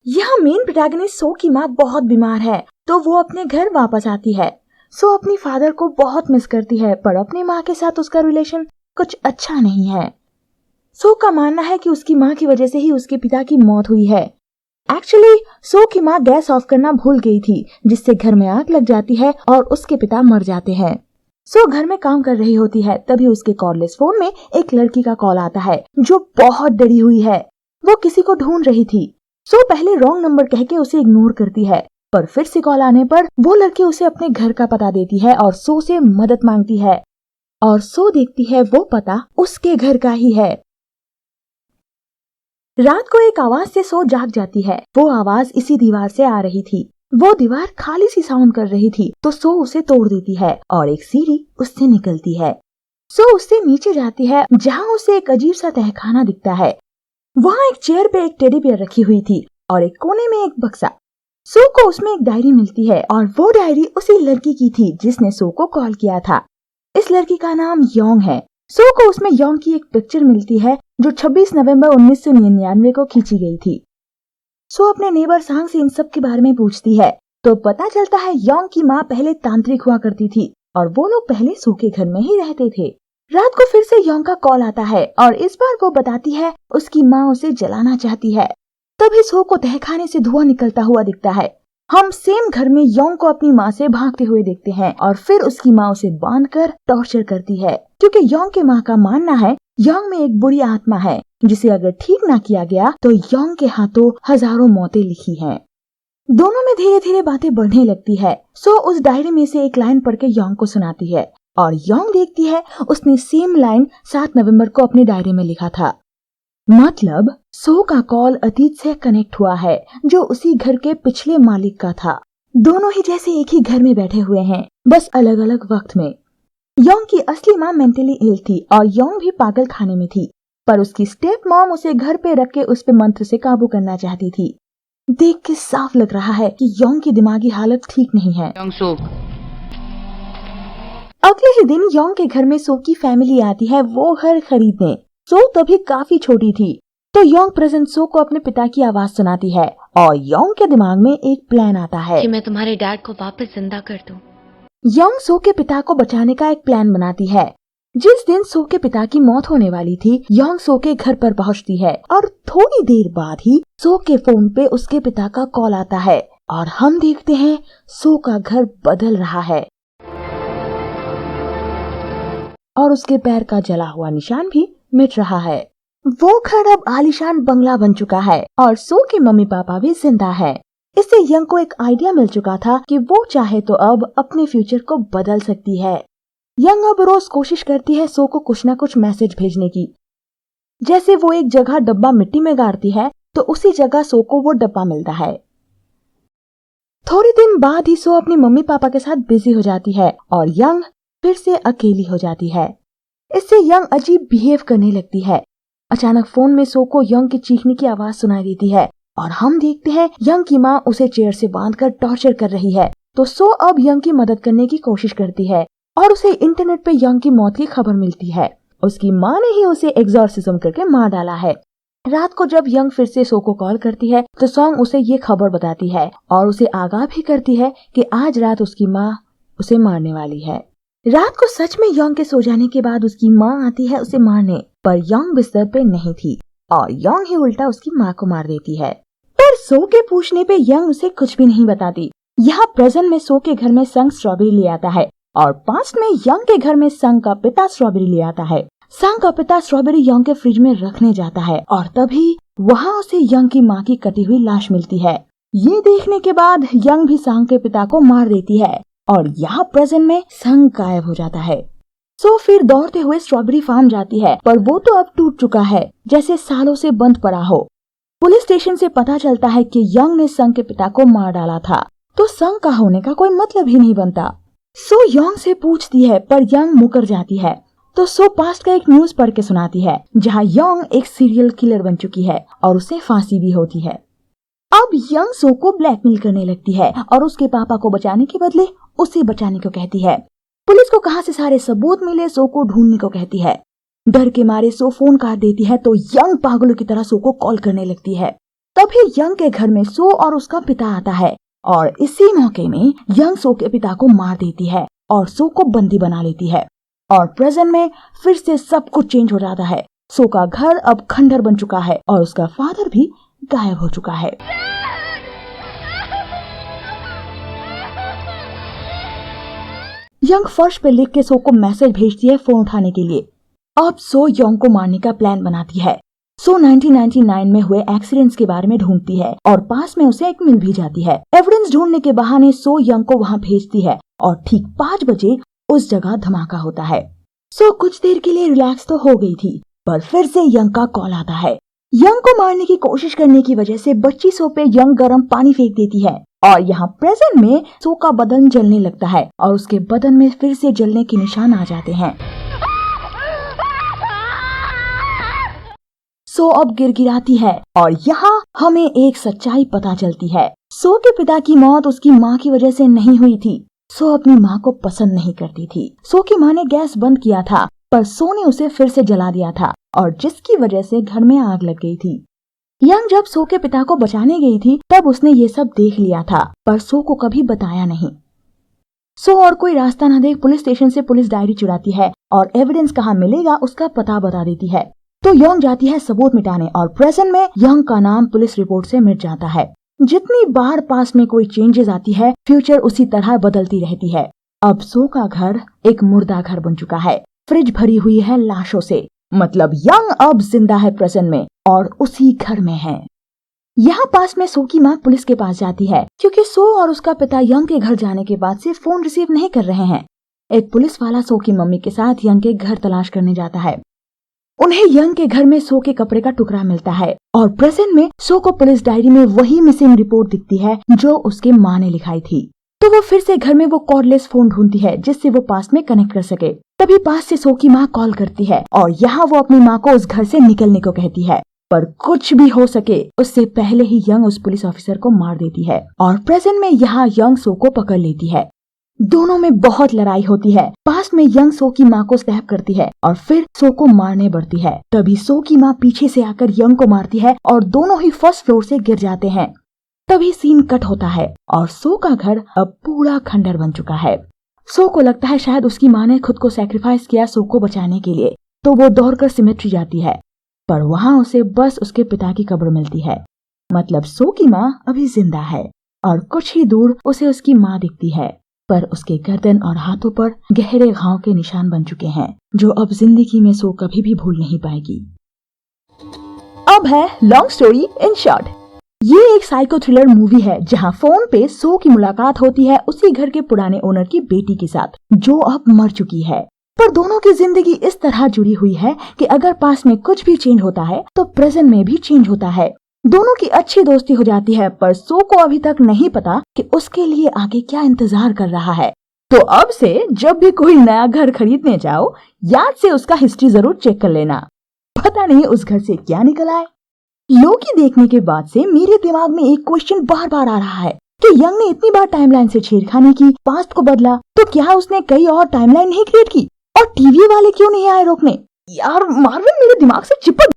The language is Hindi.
यहाँ मेन प्रोटैगनिस्ट सो की माँ बहुत बीमार है, तो वो अपने घर वापस आती है। सो अपनी फादर को बहुत मिस करती है, पर अपनी माँ के साथ उसका रिलेशन कुछ अच्छा नहीं है। सो का मानना है कि उसकी माँ की वजह से ही उसके पिता की मौत हुई है। एक्चुअली सो की माँ गैस ऑफ करना भूल गई थी, जिससे घर में आग लग जाती है और उसके पिता मर जाते हैं। सो घर में काम कर रही होती है, तभी उसके कॉर्डलेस फोन में एक लड़की का कॉल आता है जो बहुत डरी हुई है। वो किसी को ढूंढ रही थी। सो पहले रॉन्ग नंबर कह के उसे इग्नोर करती है, पर फिर से कॉल आने पर वो लड़की उसे अपने घर का पता देती है और सो से मदद मांगती है। और सो देखती है वो पता उसके घर का ही है। रात को एक आवाज से सो जाग जाती है। वो आवाज इसी दीवार से आ रही थी। वो दीवार खाली सी साउंड कर रही थी, तो सो उसे तोड़ देती है और एक सीढ़ी उससे निकलती है। सो उससे नीचे जाती है, जहाँ उसे एक अजीब सा तहखाना दिखता है। वहाँ एक चेयर पे एक टेडी बियर रखी हुई थी और एक कोने में एक बक्सा। सो को उसमें एक डायरी मिलती है और वो डायरी उसी लड़की की थी जिसने सो को कॉल किया था। इस लड़की का नाम योंग है। सो को उसमें योंग की एक पिक्चर मिलती है जो 26 नवंबर 1999 को खींची गई थी। सो अपने नेबर सांग से इन सब के बारे में पूछती है, तो पता चलता है योंग की माँ पहले तांत्रिक हुआ करती थी और वो लोग पहले सो के घर में ही रहते थे। रात को फिर से योंग का कॉल आता है और इस बार वो बताती है उसकी माँ उसे जलाना चाहती है। तभी सो को तहखाने से धुआं निकलता हुआ दिखता है। हम सेम घर में योंग को अपनी माँ से भागते हुए देखते हैं और फिर उसकी माँ उसे बांधकर टॉर्चर करती है, क्योंकि योंग के माँ का मानना है योंग में एक बुरी आत्मा है जिसे अगर ठीक ना किया गया तो योंग के हाथों हजारों मौतें लिखी हैं। दोनों में धीरे धीरे बातें बढ़ने लगती है। सो उस डायरी में से एक लाइन पढ़ के योंग को सुनाती है और योंग देखती है उसने सेम लाइन 7 नवंबर को अपनी डायरी में लिखा था। मतलब सो का कॉल अतीत से कनेक्ट हुआ है जो उसी घर के पिछले मालिक का था। दोनों ही जैसे एक ही घर में बैठे हुए हैं, बस अलग अलग वक्त में। योंग की असली माँ मेंटली इल थी और योंग भी पागल खाने में थी, पर उसकी स्टेप मॉम उसे घर पे रख के उस पे मंत्र से काबू करना चाहती थी। देख के साफ लग रहा है कि योंग की दिमागी हालत ठीक नहीं है। अगले ही दिन योंग के घर में सो की फैमिली आती है वो घर खरीदने। सो तभी काफी छोटी थी, तो योंग प्रेजेंट सो को अपने पिता की आवाज सुनाती है और योंग के दिमाग में एक प्लान आता है कि मैं तुम्हारे डैड को वापस जिंदा कर दूं। योंग सो के पिता को बचाने का एक प्लान बनाती है। जिस दिन सो के पिता की मौत होने वाली थी, योंग सो के घर पर पहुंचती है और थोड़ी देर बाद ही सो के फोन पे उसके पिता का कॉल आता है और हम देखते हैं सो का घर बदल रहा है और उसके पैर का जला हुआ निशान भी मिट रहा है। वो घर अब आलीशान बंगला बन चुका है और सो के मम्मी पापा भी जिंदा है। इससे यंग को एक आइडिया मिल चुका था कि वो चाहे तो अब अपने फ्यूचर को बदल सकती है। यंग अब रोज कोशिश करती है सो को कुछ न कुछ मैसेज भेजने की। जैसे वो एक जगह डब्बा मिट्टी में गाड़ती है तो उसी जगह सो को वो डब्बा मिलता है। थोड़ी दिन बाद ही सो अपनी मम्मी पापा के साथ बिजी हो जाती है और यंग फिर से अकेली हो जाती है। इससे यंग अजीब बिहेव करने लगती है। अचानक फोन में सो को यंग की चीखने की आवाज सुनाई देती है और हम देखते हैं यंग की माँ उसे चेयर से बांधकर टॉर्चर कर रही है। तो सो अब यंग की मदद करने की कोशिश करती है और उसे इंटरनेट पे यंग की मौत की खबर मिलती है। उसकी माँ ने ही उसे एग्जॉर्सिज्म करके मार डाला है। रात को जब यंग फिर से सो को कॉल करती है तो सॉन्ग उसे ये खबर बताती है और उसे आगाह भी करती है कि आज रात उसकी माँ उसे मारने वाली है। रात को सच में यंग के सो जाने के बाद उसकी माँ आती है उसे मारने, पर यंग बिस्तर पे नहीं थी और यंग ही उल्टा उसकी माँ को मार देती है। पर सो के पूछने पे यंग उसे कुछ भी नहीं बताती। यहाँ प्रेजेंट में सो के घर में संग स्ट्रॉबेरी ले आता है और पास्ट में यंग के घर में संग का पिता स्ट्रॉबेरी ले आता है। संग का पिता स्ट्रॉबेरी यंग के फ्रिज में रखने जाता है और तभी वहाँ उसे यंग की माँ की कटी हुई लाश मिलती है। ये देखने के बाद यंग भी संग के पिता को मार देती है और यहाँ प्रेजेंट में संग गायब हो जाता है। सो फिर दौड़ते हुए स्ट्रॉबेरी फार्म जाती है, पर वो तो अब टूट चुका है जैसे सालों से बंद पड़ा हो। पुलिस स्टेशन से पता चलता है कि यंग ने संग के पिता को मार डाला था, तो संग का होने का कोई मतलब ही नहीं बनता। सो यंग से पूछती है पर यंग मुकर जाती है। तो सो पास्ट का एक न्यूज पढ़ के सुनाती है जहाँ यंग एक सीरियल किलर बन चुकी है और उसे फांसी भी होती है। अब यंग सो को ब्लैकमेल करने लगती है और उसके पापा को बचाने के बदले उसे बचाने को कहती है। पुलिस को कहां से सारे सबूत मिले सो को ढूंढने को कहती है। डर के मारे सो फोन काट देती है तो यंग पागलों की तरह सो को कॉल करने लगती है। तभी यंग के घर में सो और उसका पिता आता है और इसी मौके में यंग सो के पिता को मार देती है और सो को बंदी बना लेती है। और प्रेजेंट में फिर से सब कुछ चेंज हो जाता है। सो का घर अब खंडर बन चुका है और उसका फादर भी गायब हो चुका है। यंग फर्श पे लिख के सो को मैसेज भेजती है फोन उठाने के लिए। अब सो यंग को मारने का प्लान बनाती है। सो 1999 में हुए एक्सीडेंट्स के बारे में ढूंढती है और पास में उसे एक मिल भी जाती है। एविडेंस ढूंढने के बहाने सो यंग को वहां भेजती है और ठीक 5 बजे उस जगह धमाका होता है। सो कुछ देर के लिए रिलैक्स तो हो गई थी, पर फिर से यंग का कॉल आता है। यंग को मारने की कोशिश करने की वजह से बच्ची सो पे यंग गर्म पानी फेंक देती है और यहाँ प्रेजेंट में सो का बदन जलने लगता है और उसके बदन में फिर से जलने के निशान आ जाते हैं। सो अब गिड़गिड़ाती है और यहाँ हमें एक सच्चाई पता चलती है। सो के पिता की मौत उसकी माँ की वजह से नहीं हुई थी। सो अपनी माँ को पसंद नहीं करती थी। सो की माँ ने गैस बंद किया था, पर सो ने उसे फिर से जला दिया था और जिसकी वजह से घर में आग लग गई थी। यंग जब सो के पिता को बचाने गई थी तब उसने ये सब देख लिया था, पर सो को कभी बताया नहीं। सो और कोई रास्ता न देख पुलिस स्टेशन से पुलिस डायरी चुराती है और एविडेंस कहाँ मिलेगा उसका पता बता देती है। तो यंग जाती है सबूत मिटाने और प्रेजेंट में यंग का नाम पुलिस रिपोर्ट से मिट जाता है। जितनी बार पास में कोई चेंजेस आती है, फ्यूचर उसी तरह बदलती रहती है। अब सो का घर एक मुर्दा घर बन चुका है। फ्रिज भरी हुई है लाशों से, मतलब यंग अब जिंदा है प्रेजेंट में और उसी घर में है। यहाँ पास में सो की माँ पुलिस के पास जाती है क्योंकि सो और उसका पिता यंग के घर जाने के बाद से फोन रिसीव नहीं कर रहे हैं। एक पुलिस वाला सो की मम्मी के साथ यंग के घर तलाश करने जाता है। उन्हें यंग के घर में सो के कपड़े का टुकड़ा मिलता है और प्रेजेंट में सो को पुलिस डायरी में वही मिसिंग रिपोर्ट दिखती है जो उसके माँ ने लिखाई थी। तो वो फिर से घर में वो कॉर्डलेस फोन ढूंढती है जिससे वो पास में कनेक्ट कर सके। तभी पास से सो की माँ कॉल करती है और यहाँ वो अपनी माँ को उस घर से निकलने को कहती है, पर कुछ भी हो सके उससे पहले ही यंग उस पुलिस ऑफिसर को मार देती है और प्रेजेंट में यहाँ यंग सो को पकड़ लेती है। दोनों में बहुत लड़ाई होती है। पास में यंग सो की माँ को स्टैप करती है और फिर सो को मारने बढ़ती है। तभी सो की माँ पीछे से आकर यंग को मारती है और दोनों ही फर्स्ट फ्लोर से गिर जाते हैं। तभी सीन कट होता है और सो का घर अब पूरा खंडर बन चुका है। सो को लगता है शायद उसकी माँ ने खुद को सैक्रिफाइस किया सो को बचाने के लिए, तो वो दौड़कर सिमेट्री जाती है, पर वहाँ उसे बस उसके पिता की कब्र मिलती है। मतलब सो की माँ अभी जिंदा है और कुछ ही दूर उसे उसकी माँ दिखती है, पर उसके गर्दन और हाथों पर गहरे घाव के निशान बन चुके हैं जो अब जिंदगी में सो कभी भी भूल नहीं पाएगी। अब है लॉन्ग स्टोरी इन शॉर्ट। ये एक साइको थ्रिलर मूवी है जहां फोन पे सो की मुलाकात होती है उसी घर के पुराने ओनर की बेटी के साथ जो अब मर चुकी है। पर दोनों की जिंदगी इस तरह जुड़ी हुई है कि अगर पास में कुछ भी चेंज होता है तो प्रेजेंट में भी चेंज होता है। दोनों की अच्छी दोस्ती हो जाती है, पर सो को अभी तक नहीं पता कि उसके लिए आगे क्या इंतजार कर रहा है। तो अब से जब भी कोई नया घर खरीदने जाओ, याद से उसका हिस्ट्री जरूर चेक कर लेना। पता नहीं उस घर से क्या निकल आए। लोकी देखने के बाद से मेरे दिमाग में एक क्वेश्चन बार बार आ रहा है कि यंग ने इतनी बार टाइमलाइन से छेड़खानी की, पास्ट को बदला, तो क्या उसने कई और टाइमलाइन नहीं क्रिएट की? और टीवी वाले क्यों नहीं आए रोकने? यार मार्वल मेरे दिमाग से चिपक